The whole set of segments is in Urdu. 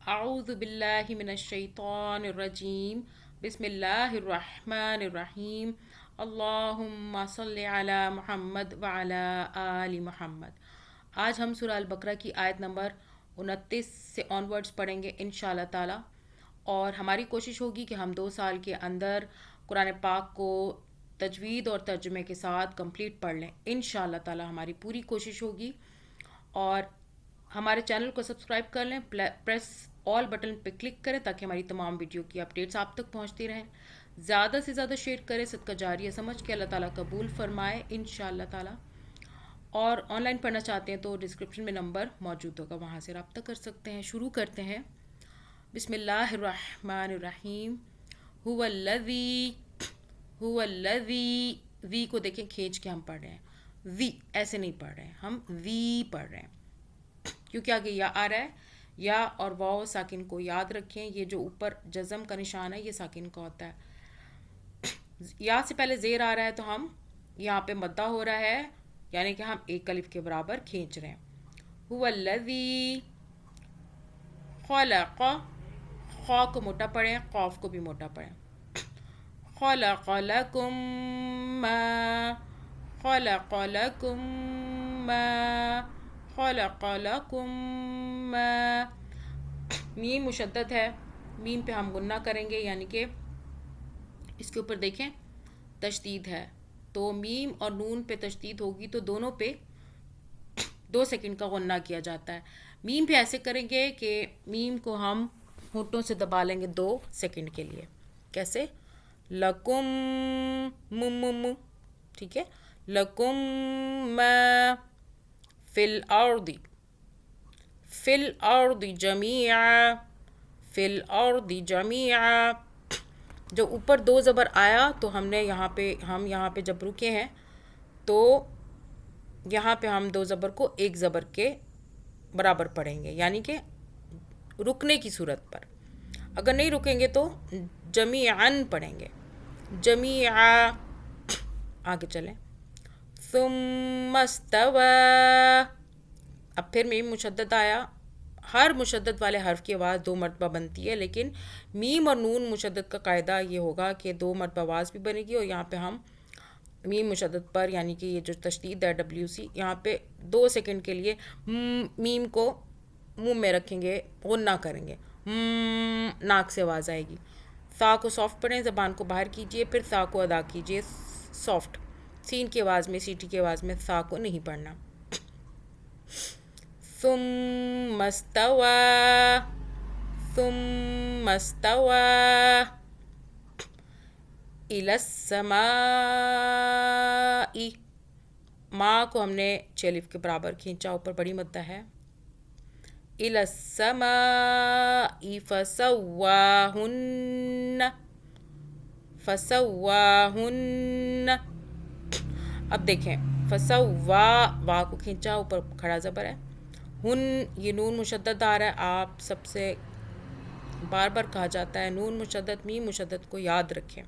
اعوذ باللہ من الشیطان الرجیم بسم اللہ الرحمن الرحیم اللہم صلی علی محمد وعلی آل محمد۔ آج ہم سورہ البقرہ کی آیت نمبر 29 سے آنورڈز پڑھیں گے انشاءاللہ تعالی، اور ہماری کوشش ہوگی کہ ہم 2 سال کے اندر قرآن پاک کو تجوید اور ترجمے کے ساتھ کمپلیٹ پڑھ لیں انشاءاللہ تعالی، ہماری پوری کوشش ہوگی۔ اور ہمارے چینل کو سبسکرائب کر لیں، پریس آل بٹن پہ کلک کریں تاکہ ہماری تمام ویڈیو کی اپڈیٹس آپ تک پہنچتی رہیں۔ زیادہ سے زیادہ شیئر کریں، صدقہ جاریہ سمجھ کے، اللہ تعالیٰ قبول فرمائے انشاءاللہ تعالیٰ۔ اور آن لائن پڑھنا چاہتے ہیں تو ڈسکرپشن میں نمبر موجود ہوگا، وہاں سے رابطہ کر سکتے ہیں۔ شروع کرتے ہیں۔ بسم اللہ الرحمن الرحیم۔ هو الذی وی کو دیکھیں کھینچ کے ہم پڑھ رہے ہیں، وی ایسے نہیں پڑھ رہے ہیں، ہم وی پڑھ رہے ہیں کیونکہ آگے یا آ رہا ہے۔ یا اور واو ساکن کو یاد رکھیں، یہ جو اوپر جزم کا نشان ہے یہ ساکن کا ہوتا ہے۔ یا سے پہلے زیر آ رہا ہے تو ہم یہاں پہ مدہ ہو رہا ہے، یعنی کہ ہم ایک الف کے برابر کھینچ رہے ہیں۔ هو الذی خلق، خا کو موٹا پڑھیں، قاف کو بھی موٹا پڑھیں۔ خلق لکم ما، خلق لکم ما، خلق لکم ما۔ میم مشدد ہے، میم پہ ہم غنہ کریں گے، یعنی کہ اس کے اوپر دیکھیں تشدید ہے، تو میم اور نون پہ تشدید ہوگی تو دونوں پہ 2 سیکنڈ کا غنہ کیا جاتا ہے۔ میم پہ ایسے کریں گے کہ میم کو ہم ہونٹوں سے دبا لیں گے 2 سیکنڈ کے لیے۔ کیسے؟ لکم مم، ٹھیک ہے، لکم ما فی الارض، فی الارض جمیعا، فی الارض جمیعا۔ جو اوپر 2 زبر آیا تو ہم یہاں پہ جب رکے ہیں تو یہاں پہ ہم 2 زبر کو 1 زبر کے برابر پڑھیں گے، یعنی کہ رکنے کی صورت پر۔ اگر نہیں رکیں گے تو جمیعاً پڑھیں گے، جمیعا۔ آگے چلیں۔ ثم استوى، اب پھر میم مشدد آیا۔ ہر مشدد والے حرف کی آواز 2 مرتبہ بنتی ہے، لیکن میم اور نون مشدد کا قاعدہ یہ ہوگا کہ 2 مرتبہ آواز بھی بنے گی، اور یہاں پہ ہم میم مشدد پر، یعنی کہ یہ جو تشدید ہے WC، یہاں پہ 2 سیکنڈ کے لیے میم کو منہ میں رکھیں گے، غنہ کریں گے، ناک سے آواز آئے گی۔ سا کو سافٹ پڑھیں، زبان کو باہر کیجئے، پھر سا کو ادا کیجئے سافٹ۔ سین کی آواز میں، سیٹی کی آواز میں سا کو نہیں پڑھنا۔ ثم استوى، ثم استوى إلى السماء، ماں کو ہم نے 6 الف کے برابر کھینچا، اوپر بڑی مدہ ہے۔ إلى السماء فسواهن، فسواهن۔ اب دیکھیں فسوا، وا کو کھینچا، اوپر کھڑا زبر ہے، ہن یہ نون مشدد آ رہا ہے۔ آپ سب سے بار بار کہا جاتا ہے نون مشدد میم مشدد کو یاد رکھیں۔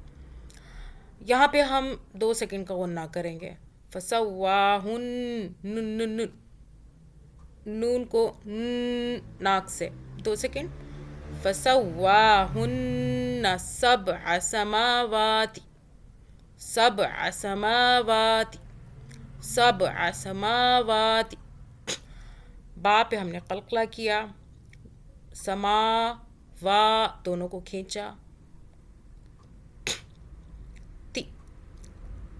یہاں پہ ہم 2 سیکنڈ کا غنہ کریں گے۔ فسواہن، نون کو ناک سے 2 سیکنڈ۔ فسواہن سبع سماوات، سبع سماوات، سبع سماوات۔ با پہ ہم نے قلقلہ کیا، سما وا دونوں کو کھینچا، تی،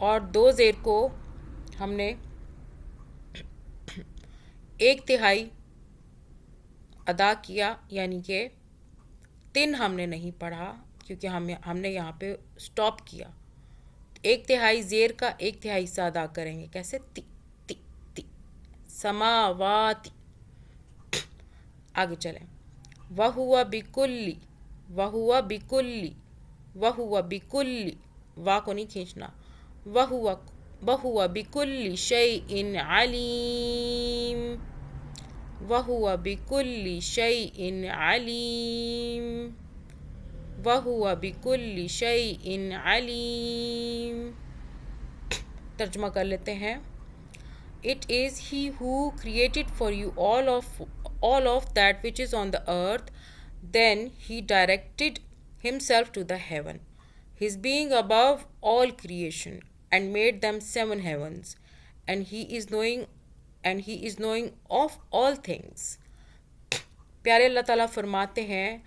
اور 2 زیر کو ہم نے 1/3 ادا کیا، یعنی کہ 3 ہم نے نہیں پڑھا کیونکہ ہم نے یہاں پہ سٹاپ کیا۔ 1/3 زیر کا 1/3 حصہ ادا کریں گے، کیسے؟ تی تی تی، سماواتی۔ آگے چلیں۔ وَهُوَ بِكُلِّ، وَهُوَ بِكُلِّ، وَهُوَ بِكُلِّ، وا کو نہیں کھینچنا، وَهُوَ بِكُلِّ شَيْءٍ عَلِيمٌ، وَهُوَ بِكُلِّ شَيْءٍ عَلِيمٌ، وَهُوَ بِكُلِّ شَيْءٍ عَلِيمٌ۔ ترجمہ کر لیتے ہیں۔ It is he who created for you all of that which is on the earth, Then he directed himself to the heaven, his being above all creation, and made them 7 heavens, and he is knowing of all things. پیارے اللہ تعالیٰ فرماتے ہیں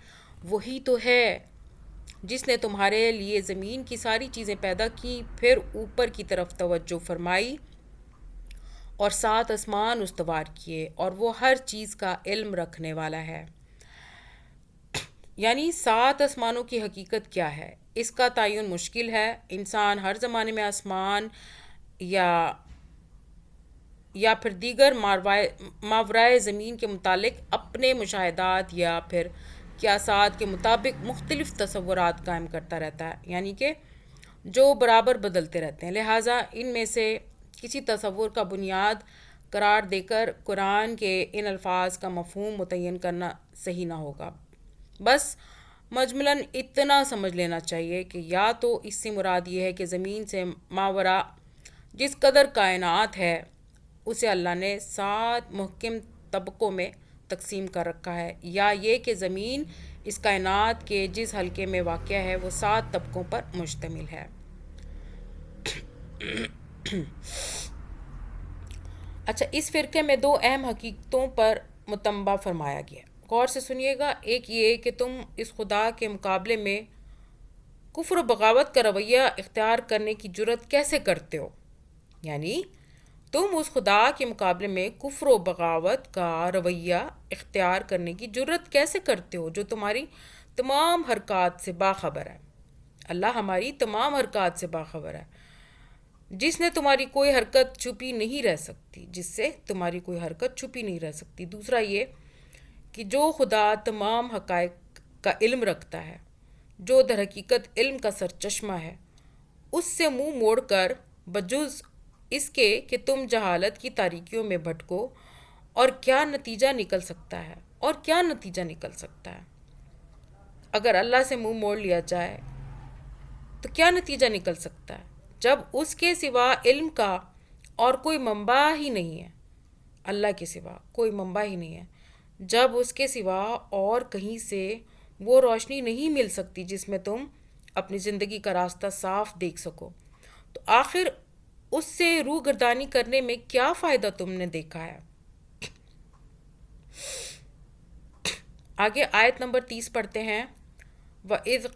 وہی تو ہے جس نے تمہارے لیے زمین کی ساری چیزیں پیدا کی، پھر اوپر کی طرف توجہ فرمائی اور 7 آسمان استوار کیے، اور وہ ہر چیز کا علم رکھنے والا ہے۔ یعنی 7 آسمانوں کی حقیقت کیا ہے، اس کا تعین مشکل ہے۔ انسان ہر زمانے میں آسمان یا پھر دیگر ماورائے زمین کے متعلق اپنے مشاہدات یا پھر قیاسات کے مطابق مختلف تصورات قائم کرتا رہتا ہے، یعنی کہ جو برابر بدلتے رہتے ہیں، لہٰذا ان میں سے کسی تصور کا بنیاد قرار دے کر قرآن کے ان الفاظ کا مفہوم متعین کرنا صحیح نہ ہوگا۔ بس مجملاً اتنا سمجھ لینا چاہیے کہ یا تو اس سے مراد یہ ہے کہ زمین سے ماورا جس قدر کائنات ہے اسے اللہ نے 7 محکم طبقوں میں تقسیم کر رکھا ہے، یا یہ کہ زمین اس کائنات کے جس حلقے میں واقع ہے وہ 7 طبقوں پر مشتمل ہے۔ اچھا، اس فرقے میں 2 اہم حقیقتوں پر متنبہ فرمایا گیا، غور سے سنیے گا۔ ایک یہ کہ تم اس خدا کے مقابلے میں کفر و بغاوت کا رویہ اختیار کرنے کی جرت کیسے کرتے ہو، یعنی تم اس خدا کے مقابلے میں کفر و بغاوت کا رویہ اختیار کرنے کی جرت کیسے کرتے ہو جو تمہاری تمام حرکات سے باخبر ہے۔ اللہ ہماری تمام حرکات سے باخبر ہے، جس نے تمہاری کوئی حرکت چھپی نہیں رہ سکتی، جس سے تمہاری کوئی حرکت چھپی نہیں رہ سکتی۔ دوسرا یہ کہ جو خدا تمام حقائق کا علم رکھتا ہے، جو در حقیقت علم کا سرچشمہ ہے، اس سے منہ موڑ کر بجز اس کے کہ تم جہالت کی تاریکیوں میں بھٹکو، اور کیا نتیجہ نکل سکتا ہے اگر اللہ سے منہ موڑ لیا جائے تو کیا نتیجہ نکل سکتا ہے جب اس کے سوا علم کا اور کوئی منبع ہی نہیں ہے، اللہ کے سوا کوئی منبع ہی نہیں ہے، جب اس کے سوا اور کہیں سے وہ روشنی نہیں مل سکتی جس میں تم اپنی زندگی کا راستہ صاف دیکھ سکو، تو آخر اس سے روح گردانی کرنے میں کیا فائدہ تم نے دیکھا ہے۔ آگے آیت نمبر 30 پڑھتے ہیں۔ وَإِذْ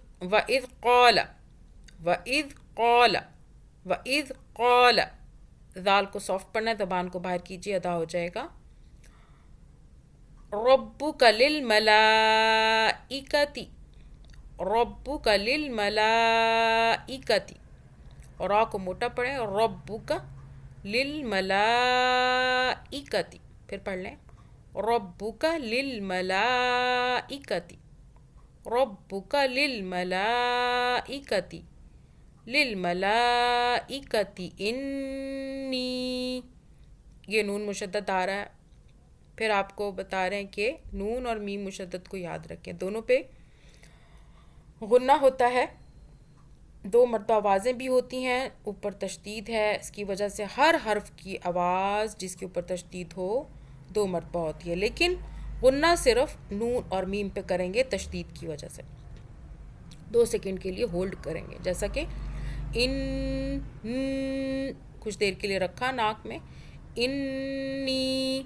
قَالَ ذال کو سافٹ پڑھنا ہے، زبان کو باہر کیجیے، ادا ہو جائے گا۔ رَبُّكَ لِلْمَلَائِكَةِ، اور را کو موٹا پڑھیں، رَبُّكَ لِلْمَلَائِكَةِ، پھر پڑھ لیں رَبُّكَ لِلْمَلَائِكَةِ، رَبُّكَ لِلْمَلَائِكَةِ إِنِّي، یہ نون مشدد آ رہا ہے، پھر آپ کو بتا رہے ہیں کہ نون اور میم مشدد کو یاد رکھیں، دونوں پہ غنہ ہوتا ہے، 2 مرتبہ آوازیں بھی ہوتی ہیں، اوپر تشدید ہے، اس کی وجہ سے ہر حرف کی آواز جس کے اوپر تشدید ہو 2 مرتبہ ہوتی ہے، لیکن غنہ صرف نون اور میم پہ کریں گے تشدید کی وجہ سے، 2 سیکنڈ کے لیے ہولڈ کریں گے، جیسا کہ کچھ دیر کے لیے رکھا ناک میں، انی،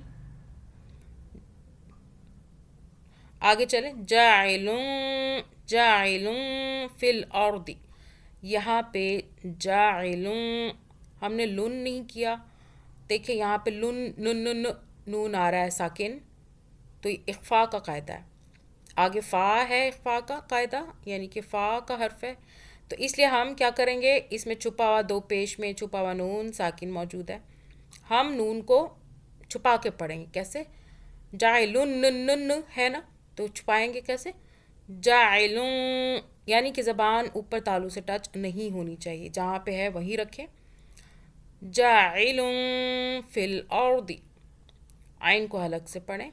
آگے چلیں، جاعلن فی الارض، یہاں پہ جاعلن ہم نے لن نہیں کیا، دیکھیں یہاں پہ نون آ رہا ہے ساکن، تو یہ اخفاء کا قاعدہ ہے، آگے فا ہے اخفاء کا قاعدہ، یعنی کہ فا کا حرف ہے، تو اس لیے ہم کیا کریں گے، اس میں چھپا ہوا 2 پیش میں چھپا ہوا نون ساکن موجود ہے، ہم نون کو چھپا کے پڑھیں گے، کیسے، جاعلن ہے نا، تو چھپائیں گے کیسے، جاعلن، یعنی کہ زبان اوپر تالو سے ٹچ نہیں ہونی چاہیے، جہاں پہ ہے وہیں رکھیں، جاعلن فی الارض، عین کو حلق سے پڑھیں،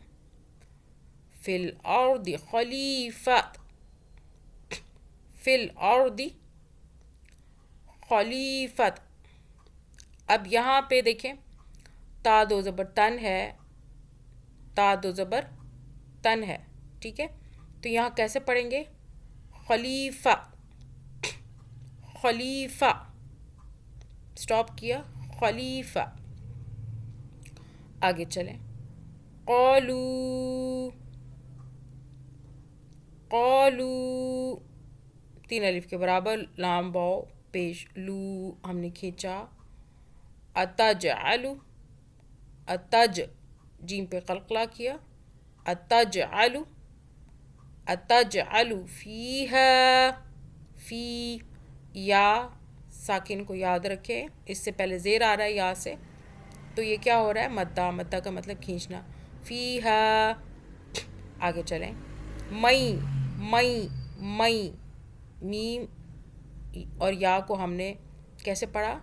فی الارض خلیفۃ، فی الارض خلیفۃ، اب یہاں پہ دیکھیں تا 2 زبر تن ہے، تا 2 زبر تن ہے، ٹھیک ہے، تو تو یہاں کیسے پڑھیں گے؟ خلیفہ، خلیفہ، اسٹاپ کیا، خلیفہ. آگے چلیں. قالو، قالو، 3 الف کے برابر، لام واو پیش، لو ہم نے کھینچا. اتجعل، اتج جیم پہ قلقلہ کیا، اتجعل، اتجعل فیہا، فی یا ساکن کو یاد رکھیں، اس سے پہلے زیر آ رہا ہے یا سے، تو یہ کیا ہو رہا ہے؟ مدہ، مدہ کا مطلب کھینچنا. فیہا. آگے چلیں. مئی، مئی، مئی، میم اور یا کو ہم نے کیسے پڑھا؟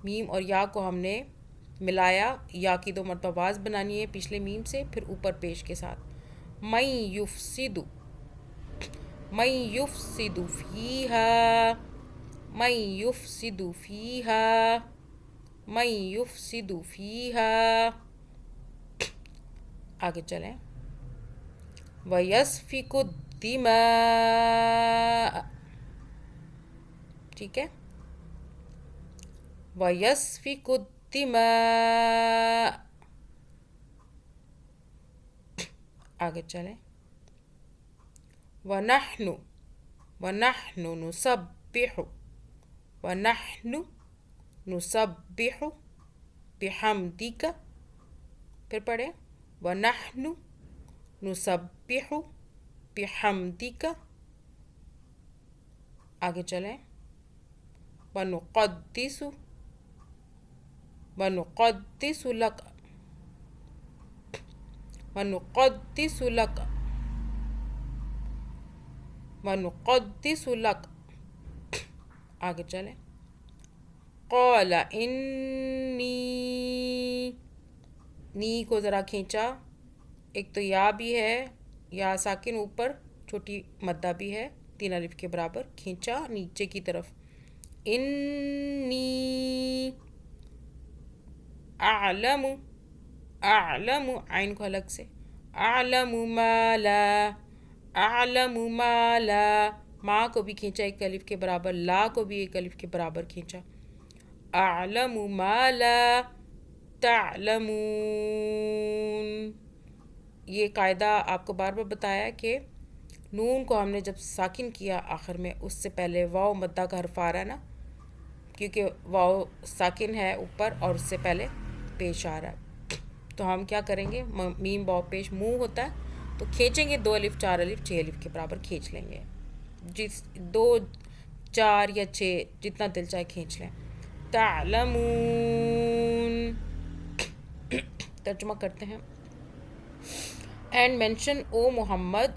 میم اور یا کو ہم نے ملایا، یا کی 2 مرتبہ آواز بنانی ہے پچھلے میم سے، پھر اوپر پیش کے ساتھ. مئی یفسد، مئی یفسد فیہا، مئی یفسد فیہا، مئی یفسد فیہا. آگے چلیں. وَيَسْفِكُ الدِّمَاءَ، ٹھیک ہے. وَيَسْفِكُ الدِّمَاءَ. آگے چلیں. وَنَحْنُ، وَنَحْنُ نُسَبِّحُ، وَنَحْنُ نُسَبِّحُ بِحَمْدِكَ. پھر پڑھیں. وَنَحْنُ نُسَبِّحُ بِحَمْدِكَ. آگے چلیں. وَنُقَدِّسُ، وَنُقَدِّسُ لَكَ، وَنُقَدِّسُ لَكَ، وَنُقَدِّسُ لَكَ. آگے چلیں. قَالَ إِنِّي، نی کو ذرا کھینچا، ایک تو یا بھی ہے، یا ساکن اوپر، چھوٹی مدہ بھی ہے 3 الف کے برابر، کھینچا نیچے کی طرف. انی اعلم، اعلم عین کو الگ سے، اعلم ما لا، اعلم ما لا، ما کو بھی کھینچا 1 الف کے برابر، لا کو بھی 1 الف کے برابر کھینچا. اعلم ما لا تعلمون. یہ قاعدہ آپ کو بار بار بتایا کہ نون کو ہم نے جب ساکن کیا آخر میں، اس سے پہلے واو مدہ کا حرف آ رہا ہے نا، کیونکہ واو ساکن ہے اوپر اور اس سے پہلے پیش آ رہا ہے، تو ہم کیا کریں گے؟ میم واو پیش منہ ہوتا ہے تو کھینچیں گے 2 الف 4 الف 6 الف کے برابر کھینچ لیں گے، جس 2 4 یا 6 جتنا دل چاہے کھینچ لیں. تعلمون. ترجمہ کرتے ہیں. And mention, O Muhammad,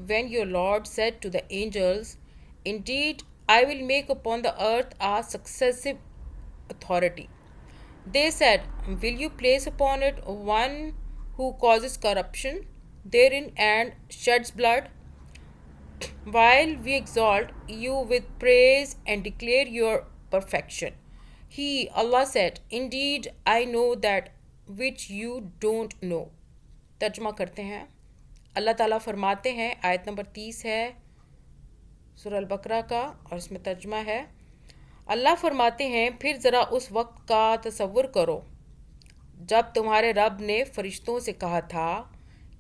when your Lord said to the angels, Indeed, I will make upon the earth a successive authority. They said, Will you place upon it one who causes corruption therein and sheds blood? While we exalt you with praise and declare your perfection. He, Allah said, Indeed, I know that which you don't know. ترجمہ کرتے ہیں. اللہ تعالیٰ فرماتے ہیں، آیت نمبر 30 ہے سورہ البقرہ کا، اور اس میں ترجمہ ہے. اللہ فرماتے ہیں، پھر ذرا اس وقت کا تصور کرو جب تمہارے رب نے فرشتوں سے کہا تھا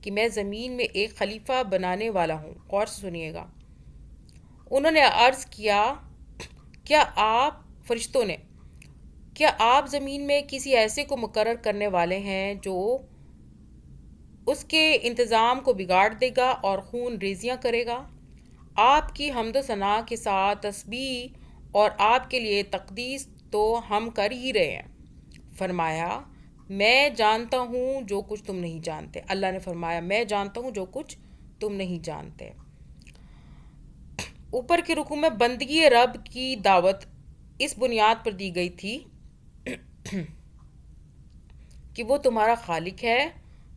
کہ میں زمین میں ایک خلیفہ بنانے والا ہوں. غور سے سنیے گا. انہوں نے عرض کیا، کیا آپ، فرشتوں نے، کیا آپ زمین میں کسی ایسے کو مقرر کرنے والے ہیں جو اس کے انتظام کو بگاڑ دے گا اور خون ریزیاں کرے گا؟ آپ کی حمد و ثنا کے ساتھ تسبیح اور آپ کے لیے تقدیس تو ہم کر ہی رہے ہیں. فرمایا، میں جانتا ہوں جو کچھ تم نہیں جانتے. اللہ نے فرمایا، میں جانتا ہوں جو کچھ تم نہیں جانتے. اوپر کے رکوع میں بندگی رب کی دعوت اس بنیاد پر دی گئی تھی کہ وہ تمہارا خالق ہے،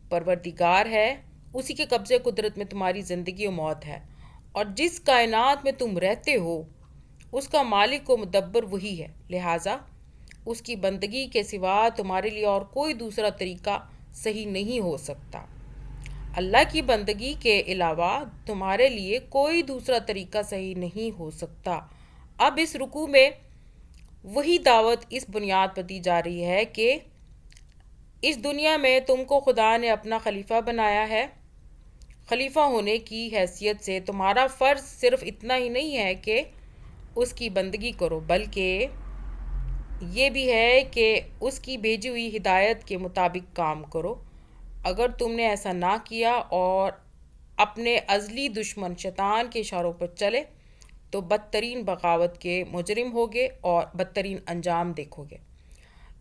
پروردگار ہے، اسی کے قبضے قدرت میں تمہاری زندگی و موت ہے، اور جس کائنات میں تم رہتے ہو اس کا مالک و مدبر وہی ہے، لہٰذا اس کی بندگی کے سوا تمہارے لیے اور کوئی دوسرا طریقہ صحیح نہیں ہو سکتا. اللہ کی بندگی کے علاوہ تمہارے لیے کوئی دوسرا طریقہ صحیح نہیں ہو سکتا۔ اب اس رکوع میں وہی دعوت اس بنیاد پر دی جا رہی ہے کہ اس دنیا میں تم کو خدا نے اپنا خلیفہ بنایا ہے۔ خلیفہ ہونے کی حیثیت سے تمہارا فرض صرف اتنا ہی نہیں ہے کہ اس کی بندگی کرو، بلکہ یہ بھی ہے کہ اس کی بھیجی ہوئی ہدایت کے مطابق کام کرو۔ اگر تم نے ایسا نہ کیا اور اپنے ازلی دشمن شیطان کے اشاروں پر چلے تو بدترین بغاوت کے مجرم ہوگے اور بدترین انجام دیکھو گے۔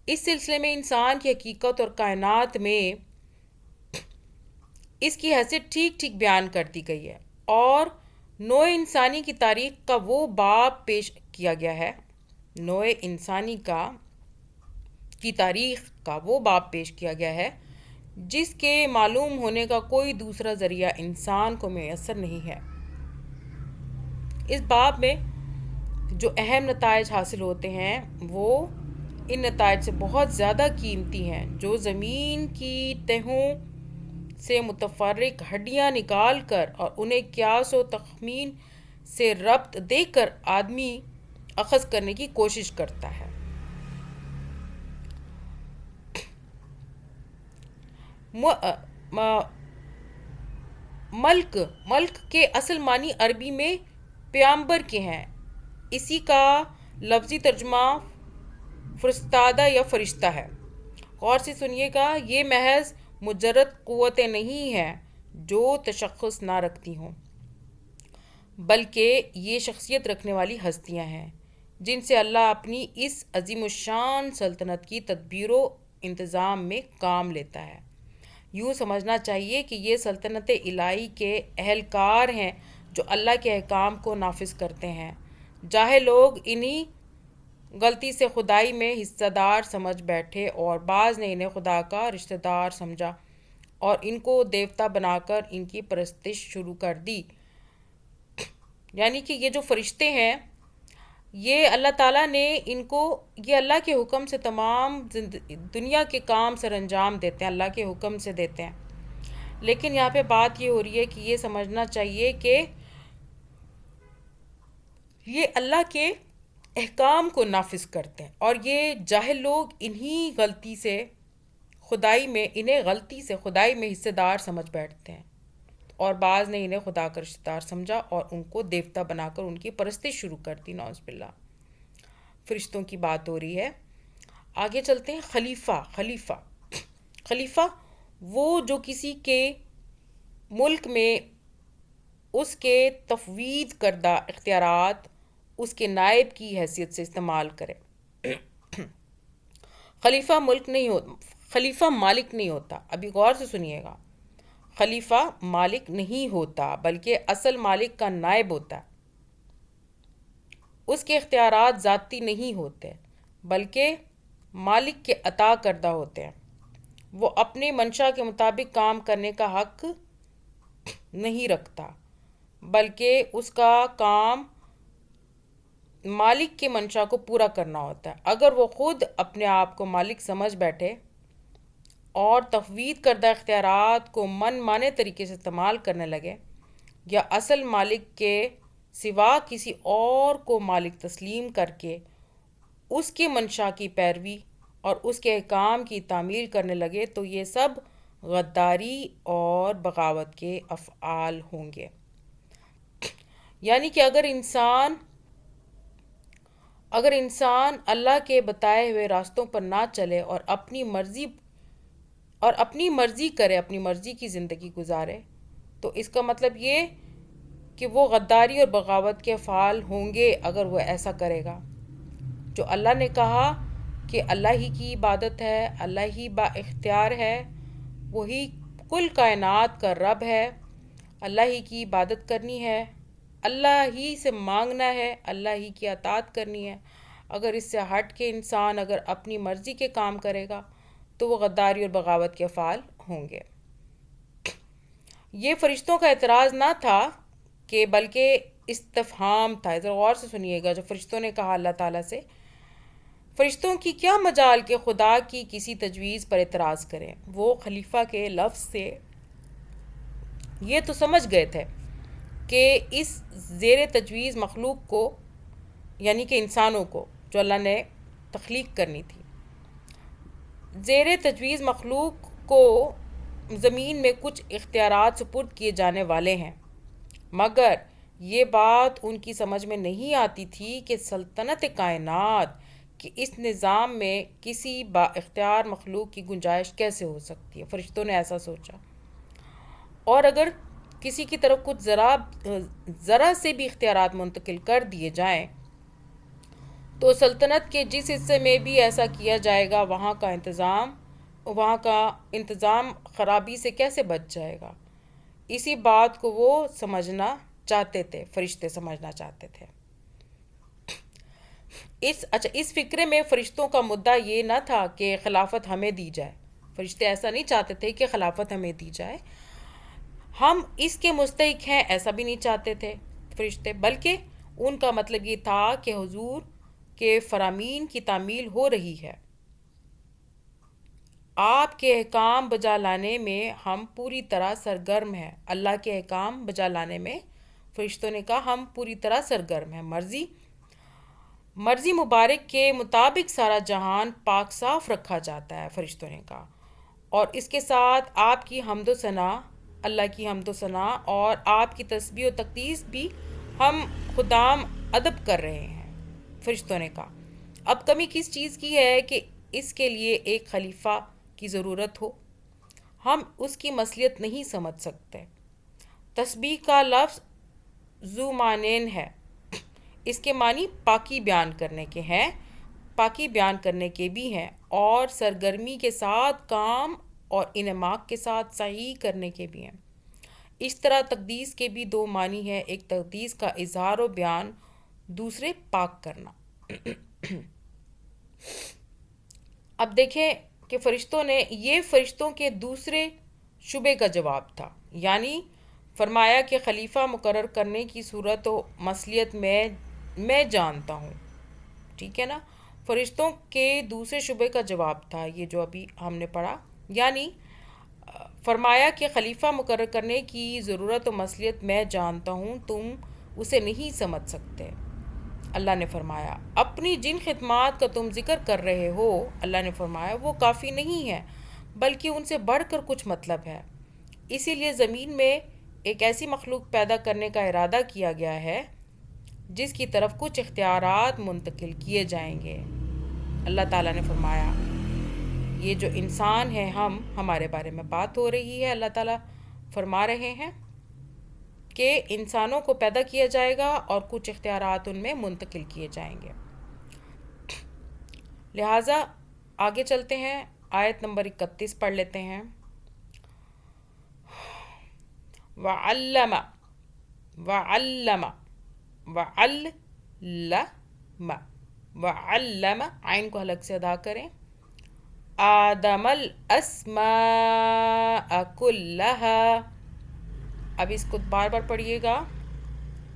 اس سلسلے میں انسان کی حقیقت اور کائنات میں اس کی حیثیت ٹھیک ٹھیک بیان کر دی گئی ہے، اور نوع انسانی کی تاریخ کا وہ باب پیش کیا گیا ہے نوع انسانی کی تاریخ کا وہ باب پیش کیا گیا ہے جس کے معلوم ہونے کا کوئی دوسرا ذریعہ انسان کو میسر نہیں ہے۔ اس باب میں جو اہم نتائج حاصل ہوتے ہیں وہ ان نتائج سے بہت زیادہ قیمتی ہیں جو زمین کی تہوں سے متفرق ہڈیاں نکال کر اور انہیں قیاس و تخمین سے ربط دے کر آدمی اخذ کرنے کی کوشش کرتا ہے۔ ملک کے اصل معنی عربی میں پیامبر کے ہیں۔ اسی کا لفظی ترجمہ فرستادہ یا فرشتہ ہے۔ غور سے سنیے گا، یہ محض مجرد قوتیں نہیں ہیں جو تشخص نہ رکھتی ہوں، بلکہ یہ شخصیت رکھنے والی ہستیاں ہیں جن سے اللہ اپنی اس عظیم الشان سلطنت کی تدبیر و انتظام میں کام لیتا ہے۔ یوں سمجھنا چاہیے کہ یہ سلطنت الہی کے اہلکار ہیں جو اللہ کے احکام کو نافذ کرتے ہیں۔ جاہل لوگ انہی غلطی سے خدائی میں حصہ دار سمجھ بیٹھے اور بعض نے انہیں خدا کا رشتہ دار سمجھا اور ان کو دیوتا بنا کر ان کی پرستش شروع کر دی۔ یعنی کہ یہ جو فرشتے ہیں یہ اللہ تعالیٰ نے ان کو، یہ اللہ کے حکم سے تمام دنیا کے کام سر انجام دیتے ہیں، اللہ کے حکم سے دیتے ہیں۔ لیکن یہاں پہ بات یہ ہو رہی ہے کہ یہ سمجھنا چاہیے کہ یہ اللہ کے احکام کو نافذ کرتے ہیں، اور یہ جاہل لوگ انہیں غلطی سے خدائی میں حصے دار سمجھ بیٹھتے ہیں، اور بعض نے انہیں خدا کا رشتہ دار سمجھا اور ان کو دیوتا بنا کر ان کی پرستش شروع کر دی۔ نعوذ باللہ۔ فرشتوں کی بات ہو رہی ہے۔ آگے چلتے ہیں۔ خلیفہ وہ جو کسی کے ملک میں اس کے تفویض کردہ اختیارات اس کے نائب کی حیثیت سے استعمال کرے۔ خلیفہ مالک نہیں ہوتا۔ ابھی غور سے سنیے گا، خلیفہ مالک نہیں ہوتا بلکہ اصل مالک کا نائب ہوتا ہے۔ اس کے اختیارات ذاتی نہیں ہوتے بلکہ مالک کے عطا کردہ ہوتے ہیں۔ وہ اپنے منشا کے مطابق کام کرنے کا حق نہیں رکھتا بلکہ اس کا کام مالک کے منشا کو پورا کرنا ہوتا ہے۔ اگر وہ خود اپنے آپ کو مالک سمجھ بیٹھے اور تفویض کردہ اختیارات کو من مانے طریقے سے استعمال کرنے لگے، یا اصل مالک کے سوا کسی اور کو مالک تسلیم کر کے اس کے منشا کی پیروی اور اس کے احکام کی تعمیل کرنے لگے، تو یہ سب غداری اور بغاوت کے افعال ہوں گے۔ یعنی کہ اگر انسان اللہ کے بتائے ہوئے راستوں پر نہ چلے اور اپنی مرضی کرے، اپنی مرضی کی زندگی گزارے، تو اس کا مطلب یہ کہ وہ غداری اور بغاوت کے افعال ہوں گے اگر وہ ایسا کرے گا۔ جو اللہ نے کہا کہ اللہ ہی کی عبادت ہے، اللہ ہی با اختیار ہے، وہی کل کائنات کا رب ہے، اللہ ہی کی عبادت کرنی ہے، اللہ ہی سے مانگنا ہے، اللہ ہی کی اطاعت کرنی ہے۔ اگر اس سے ہٹ کے انسان اگر اپنی مرضی کے کام کرے گا تو وہ غداری اور بغاوت کے افعال ہوں گے۔ یہ فرشتوں کا اعتراض نہ تھا کہ بلکہ استفہام تھا۔ ذرا غور سے سنیے گا، جو فرشتوں نے کہا اللہ تعالیٰ سے، فرشتوں کی کیا مجال کہ خدا کی کسی تجویز پر اعتراض کریں۔ وہ خلیفہ کے لفظ سے یہ تو سمجھ گئے تھے کہ اس زیر تجویز مخلوق کو، یعنی کہ انسانوں کو جو اللہ نے تخلیق کرنی تھی، زیر تجویز مخلوق کو زمین میں کچھ اختیارات سپرد کیے جانے والے ہیں، مگر یہ بات ان کی سمجھ میں نہیں آتی تھی کہ سلطنت کائنات کہ اس نظام میں کسی با اختیار مخلوق کی گنجائش کیسے ہو سکتی ہے۔ فرشتوں نے ایسا سوچا، اور اگر کسی کی طرف کچھ ذرا سے بھی اختیارات منتقل کر دیے جائیں تو سلطنت کے جس حصے میں بھی ایسا کیا جائے گا وہاں کا انتظام خرابی سے کیسے بچ جائے گا۔ اسی بات کو وہ سمجھنا چاہتے تھے، فرشتے سمجھنا چاہتے تھے۔ اس فکرے میں فرشتوں کا مدعا یہ نہ تھا کہ خلافت ہمیں دی جائے۔ فرشتے ایسا نہیں چاہتے تھے کہ خلافت ہمیں دی جائے، ہم اس کے مستحق ہیں، ایسا بھی نہیں چاہتے تھے فرشتے، بلکہ ان کا مطلب یہ تھا کہ حضور کے فرامین کی تعمیل ہو رہی ہے، آپ کے احکام بجا لانے میں ہم پوری طرح سرگرم ہیں۔ اللہ کے احکام بجا لانے میں فرشتوں نے کہا ہم پوری طرح سرگرم ہیں۔ مرضی مبارک کے مطابق سارا جہان پاک صاف رکھا جاتا ہے، فرشتوں نے کہا، اور اس کے ساتھ آپ کی حمد و ثنا، اللہ کی حمد و ثنا اور آپ کی تسبیح و تقدیس بھی ہم خدام ادب کر رہے ہیں۔ فرشتوں نے کہا اب کمی کس چیز کی ہے کہ اس کے لیے ایک خلیفہ کی ضرورت ہو، ہم اس کی مصلحت نہیں سمجھ سکتے۔ تسبیح کا لفظ ذو معنین ہے، اس کے معنی پاکی بیان کرنے کے ہیں، پاکی بیان کرنے کے بھی ہیں، اور سرگرمی کے ساتھ کام اور انعماق کے ساتھ سعی کرنے کے بھی ہیں۔ اس طرح تقدیس کے بھی دو معنی ہیں، ایک تقدیس کا اظہار و بیان، دوسرے پاک کرنا۔ اب دیکھیں کہ یہ فرشتوں کے دوسرے شبے کا جواب تھا، یعنی فرمایا کہ خلیفہ مقرر کرنے کی صورت و مصلحت میں جانتا ہوں، ٹھیک ہے نا۔ فرشتوں کے دوسرے شبے کا جواب تھا یہ جو ابھی ہم نے پڑھا، یعنی فرمایا کہ خلیفہ مقرر کرنے کی ضرورت و مصلحت میں جانتا ہوں، تم اسے نہیں سمجھ سکتے۔ اللہ نے فرمایا اپنی جن خدمات کا تم ذکر کر رہے ہو، اللہ نے فرمایا وہ کافی نہیں ہے، بلکہ ان سے بڑھ کر کچھ مطلب ہے۔ اسی لیے زمین میں ایک ایسی مخلوق پیدا کرنے کا ارادہ کیا گیا ہے جس کی طرف کچھ اختیارات منتقل کیے جائیں گے۔ اللہ تعالیٰ نے فرمایا یہ جو انسان ہے ہمارے بارے میں بات ہو رہی ہے، اللہ تعالیٰ فرما رہے ہیں کہ انسانوں کو پیدا کیا جائے گا اور کچھ اختیارات ان میں منتقل کیے جائیں گے۔ لہٰذا آگے چلتے ہیں، آیت نمبر 31 پڑھ لیتے ہیں۔ وَعَلَّمَ وَعَلَّمَ عین کو حلق سے ادا کریں، آدم الاسماء کلھا، اب اس کو بار بار پڑھیے گا،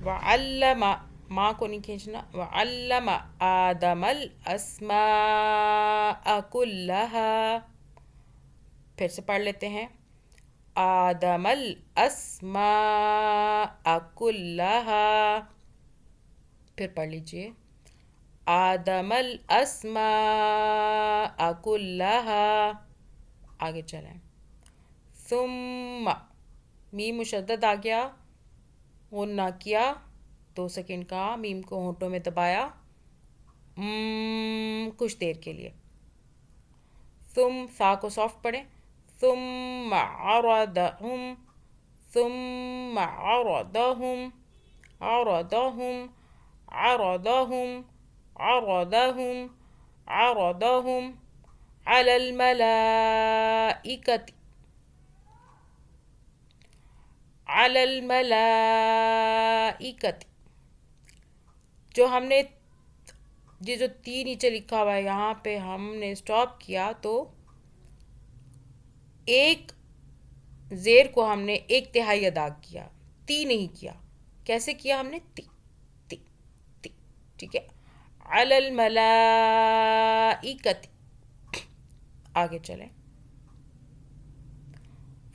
وعلم، ماں کو نہیں کھینچنا، وعلم آدم الاسماء کلھا، پھر سے پڑھ لیتے ہیں، آدم الاسماء کلھا، پھر پڑھ لیجئے، آدم الاسماء کلھا، آگے چلیں، ثم، میم مشدد آ گیا، غنہ کیا، 2 سیکنڈ کا، میم کو ہونٹوں میں دبایا کچھ دیر کے لیے، سا کو سافٹ پڑھیں، ثم عرضهم على الملائکة، جو ہم نے یہ جو تی نیچے لکھا ہوا ہے یہاں پہ ہم نے سٹاپ کیا تو ایک زیر کو ہم نے 1/3 ادا کیا، تی نہیں کیا، کیسے کیا ہم نے؟ تی تی تی، ٹھیک ہے، علی الملائکۃ، آگے چلیں،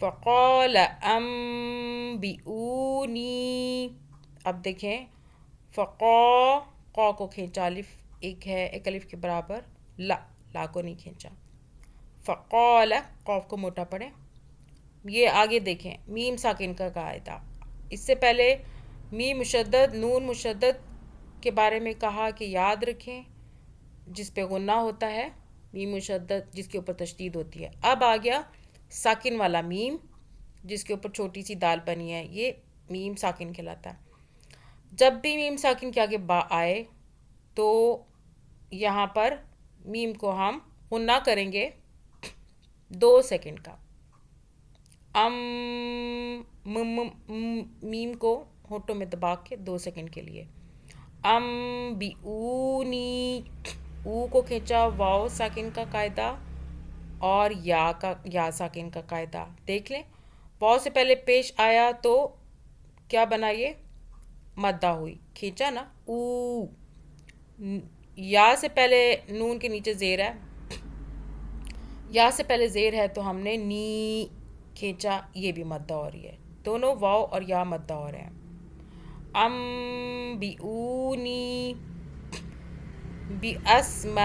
فقال انبئونی. اب دیکھیں قو کو کھینچا، الف ایک ہے، ایک الف کے برابر، لا کو نہیں کھینچا. فقال قوف کو موٹا پڑے. یہ آگے دیکھیں میم ساکن کا قاعدہ. اس سے پہلے میم مشدد نون مشدد کے بارے میں کہا کہ یاد رکھیں جس پہ غنہ ہوتا ہے، میم مشدد جس کے اوپر تشدید ہوتی ہے. اب آ گیا ساکن والا میم جس کے اوپر چھوٹی سی دال بنی ہے، یہ میم ساکن کہلاتا ہے. جب بھی میم ساکن کے آگے با آئے تو یہاں پر میم کو ہم غنہ کریں گے 2 سیکنڈ کا. میم کو ہونٹوں میں دبا کے 2 سیکنڈ کے لیے. بیونی، او کو کھینچا، واو ساکن کا قاعدہ اور یا ساکن کا قاعدہ. دیکھ لیں واو سے پہلے پیش آیا تو کیا بنا، یہ مدہ ہوئی، کھینچا نا او. یا سے پہلے نون کے نیچے زیر ہے، یا سے پہلے زیر ہے تو ہم نے نی کھینچا، یہ بھی مدہ ہو رہی ہے. دونوں واو اور یا مدہ ہو رہے ہیں. بیونی بِأَسْمَاءِ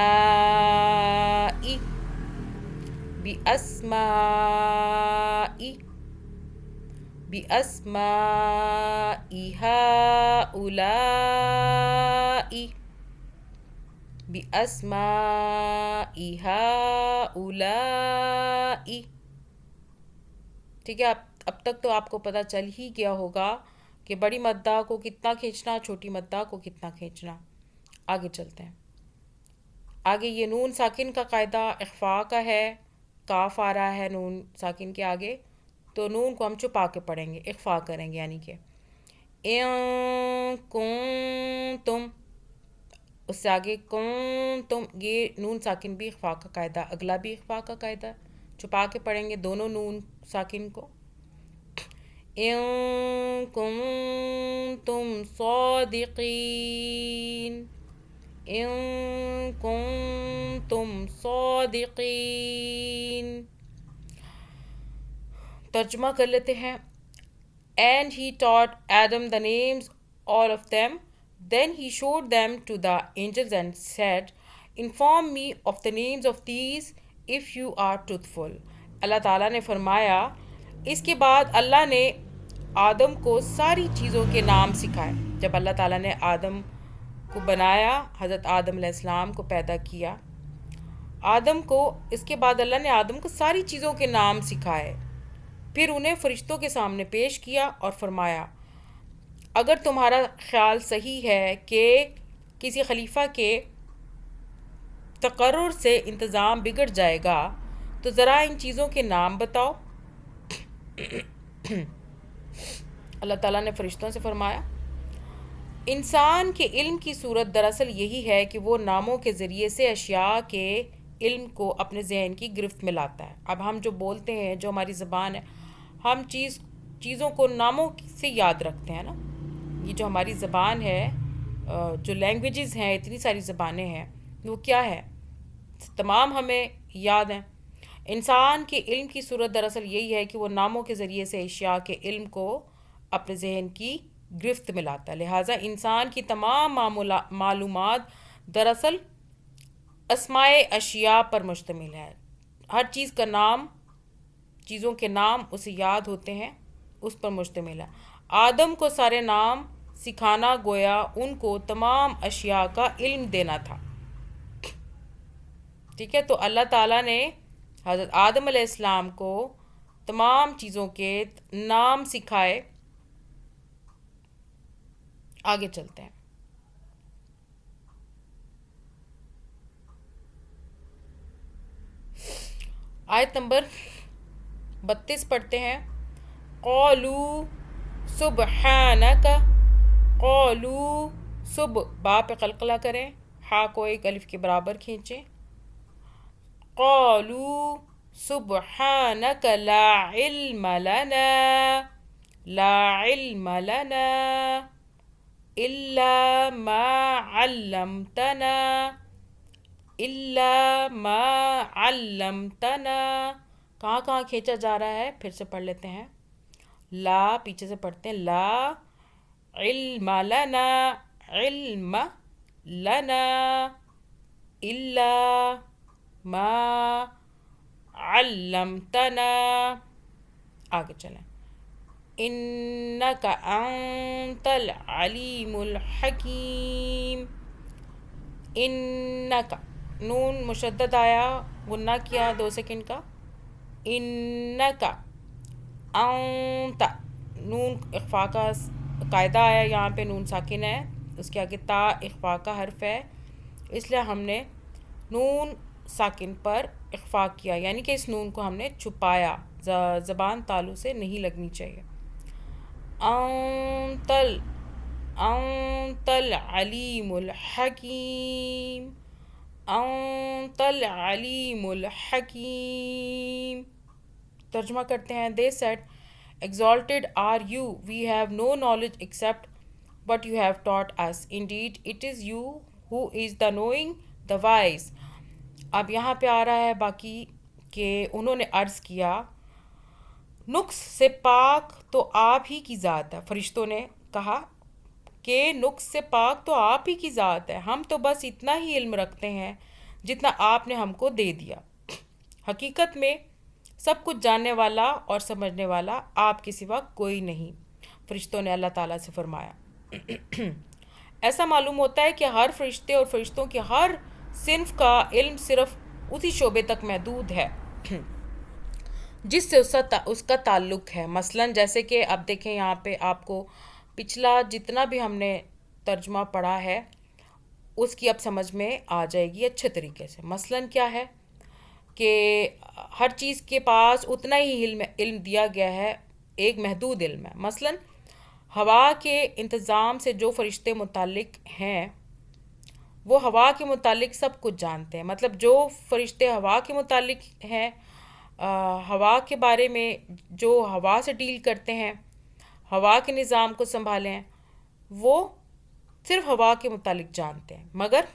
هَؤُلَاءِ بِأَسْمَاءِ. ٹھیک ہے، اب تک تو آپ کو پتہ چل ہی گیا ہوگا کہ بڑی مدہ کو کتنا کھینچنا، چھوٹی مدہ کو کتنا کھینچنا. آگے چلتے ہیں. آگے یہ نون ساکن کا قاعدہ اخفاء کا ہے. کاف آ رہا ہے نون ساکن کے آگے تو نون کو ہم چھپا کے پڑھیں گے، اخفاء کریں گے. یعنی کہ کنتم، اس سے آگے کنتم، یہ نون ساکن بھی اخفاء کا قاعدہ، اگلا بھی اخفاء کا قاعدہ. چھپا کے پڑھیں گے دونوں نون ساکن کو. ان کنتم صادقین، ان کنتم صادقین. ترجمہ کر لیتے ہیں. And he taught Adam the names, all of them. Then he showed them to the angels and said, Inform me of the names of these if you are truthful. اللہ تعالیٰ نے فرمایا، اس کے بعد اللہ نے آدم کو ساری چیزوں کے نام سکھائے. جب اللہ تعالیٰ نے آدم کو بنایا، حضرت آدم علیہ السلام کو پیدا کیا، آدم کو، اس کے بعد اللہ نے آدم کو ساری چیزوں کے نام سکھائے. پھر انہیں فرشتوں کے سامنے پیش کیا اور فرمایا، اگر تمہارا خیال صحیح ہے کہ کسی خلیفہ کے تقرر سے انتظام بگڑ جائے گا تو ذرا ان چیزوں کے نام بتاؤ. اللہ تعالیٰ نے فرشتوں سے فرمایا، انسان کے علم کی صورت دراصل یہی ہے کہ وہ ناموں کے ذریعے سے اشیاء کے علم کو اپنے ذہن کی گرفت میں لاتا ہے. اب ہم جو بولتے ہیں، جو ہماری زبان ہے، ہم چیزوں کو ناموں سے یاد رکھتے ہیں نا. یہ جو ہماری زبان ہے، جو لینگویجز ہیں، اتنی ساری زبانیں ہیں، وہ کیا ہے؟ تمام ہمیں یاد ہیں. انسان کے علم کی صورت دراصل یہی ہے کہ وہ ناموں کے ذریعے سے اشیاء کے علم کو اپنے ذہن کی گرفت میں لاتا ہے. لہٰذا انسان کی تمام معلومات دراصل اسماء اشیاء پر مشتمل ہے. ہر چیز کا نام، چیزوں کے نام اسے یاد ہوتے ہیں، اس پر مشتمل ہے. آدم کو سارے نام سکھانا گویا ان کو تمام اشیاء کا علم دینا تھا. ٹھیک ہے، تو اللہ تعالیٰ نے حضرت آدم علیہ السلام کو تمام چیزوں کے نام سکھائے. آگے چلتے ہیں. آیت نمبر 32 پڑھتے ہیں. قالوا سبحانک، قالوا سب با پہ قلقلہ کریں، ہا کو ایک الف کے برابر کھینچیں. قالوا سبحانک لا علم لنا، لا علم لنا الا ما علمتنا، الا ما علمتنا کہاں کہاں کھینچا جا رہا ہے پھر سے پڑھ لیتے ہیں. لا پیچھے سے پڑھتے ہیں. لا علم لنا علم لنا الا ما علمتنا. آگے چلیں. انک انت العلیم الحکیم. انک نون مشدد آیا, غنہ کیا 2 سیکنڈ کا. انک انت نون اخفا کا قاعدہ آیا, یہاں پہ نون ساکن ہے, اس کے آگے تا اخفا کا حرف ہے, اس لیے ہم نے نون ساکن پر اخفا کیا, یعنی کہ اس نون کو ہم نے چھپایا, زبان تالو سے نہیں لگنی چاہیے. انت العلیم الحکیم. انت العلیم الحکیم. ترجمہ کرتے ہیں. They said, Exalted are you, we have no knowledge except what you have taught us. Indeed, it is you who is the knowing, the wise. اب یہاں پہ آ رہا ہے باقی کہ انہوں نے عرض کیا نقص سے پاک تو آپ ہی کی ذات ہے. فرشتوں نے کہا کہ نقص سے پاک تو آپ ہی کی ذات ہے, ہم تو بس اتنا ہی علم رکھتے ہیں جتنا آپ نے ہم کو دے دیا. حقیقت میں سب کچھ جاننے والا اور سمجھنے والا آپ کے سوا کوئی نہیں. فرشتوں نے اللہ تعالیٰ سے فرمایا. ایسا معلوم ہوتا ہے کہ ہر فرشتے اور فرشتوں کے ہر صنف کا علم صرف اسی شعبے تک محدود ہے جس سے اس کا تعلق ہے. مثلا جیسے کہ اب دیکھیں یہاں پہ آپ کو پچھلا جتنا بھی ہم نے ترجمہ پڑھا ہے اس کی اب سمجھ میں آ جائے گی اچھے طریقے سے. مثلا کیا ہے کہ ہر چیز کے پاس اتنا ہی علم دیا گیا ہے, ایک محدود علم ہے. مثلا ہوا کے انتظام سے جو فرشتے متعلق ہیں وہ ہوا کے متعلق سب کچھ جانتے ہیں. مطلب جو فرشتے ہوا کے متعلق ہیں, ہوا کے بارے میں جو ہوا سے ڈیل کرتے ہیں, ہوا کے نظام کو سنبھالیں, وہ صرف ہوا کے متعلق جانتے ہیں مگر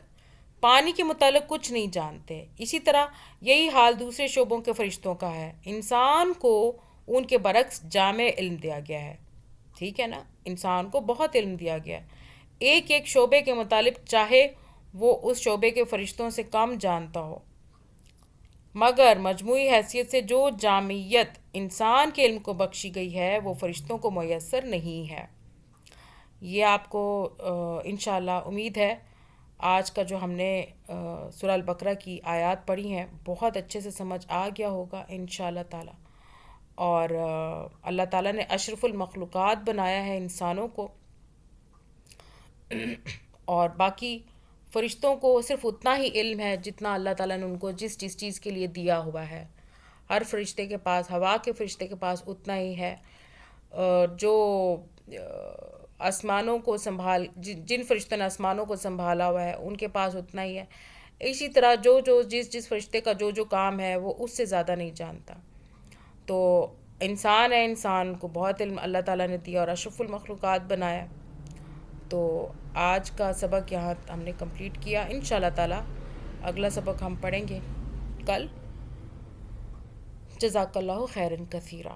پانی کے متعلق کچھ نہیں جانتے. اسی طرح یہی حال دوسرے شعبوں کے فرشتوں کا ہے. انسان کو ان کے برعکس جامع علم دیا گیا ہے. ٹھیک ہے نا, انسان کو بہت علم دیا گیا ہے, ایک ایک شعبے کے متعلق, چاہے وہ اس شعبے کے فرشتوں سے کم جانتا ہو, مگر مجموعی حیثیت سے جو جامعیت انسان کے علم کو بخشی گئی ہے وہ فرشتوں کو میسر نہیں ہے. یہ آپ کو انشاءاللہ امید ہے آج کا جو ہم نے سورہ البقرہ کی آیات پڑھی ہیں بہت اچھے سے سمجھ آ گیا ہوگا انشاءاللہ تعالی. اور اللہ تعالیٰ نے اشرف المخلوقات بنایا ہے انسانوں کو, اور باقی فرشتوں کو صرف اتنا ہی علم ہے جتنا اللہ تعالیٰ نے ان کو جس چیز کے لیے دیا ہوا ہے. ہر فرشتے کے پاس, ہوا کے فرشتے کے پاس اتنا ہی ہے. جو آسمانوں کو جن فرشتوں نے آسمانوں کو سنبھالا ہوا ہے ان کے پاس اتنا ہی ہے. اسی طرح جو جس فرشتے کا جو کام ہے وہ اس سے زیادہ نہیں جانتا. تو انسان ہے, انسان کو بہت علم اللہ تعالیٰ نے دیا اور اشرف المخلوقات بنایا. تو آج کا سبق یہاں ہم نے کمپلیٹ کیا. انشاءاللہ تعالیٰ اگلا سبق ہم پڑھیں گے کل. جزاک اللہ خیرا کثیرا.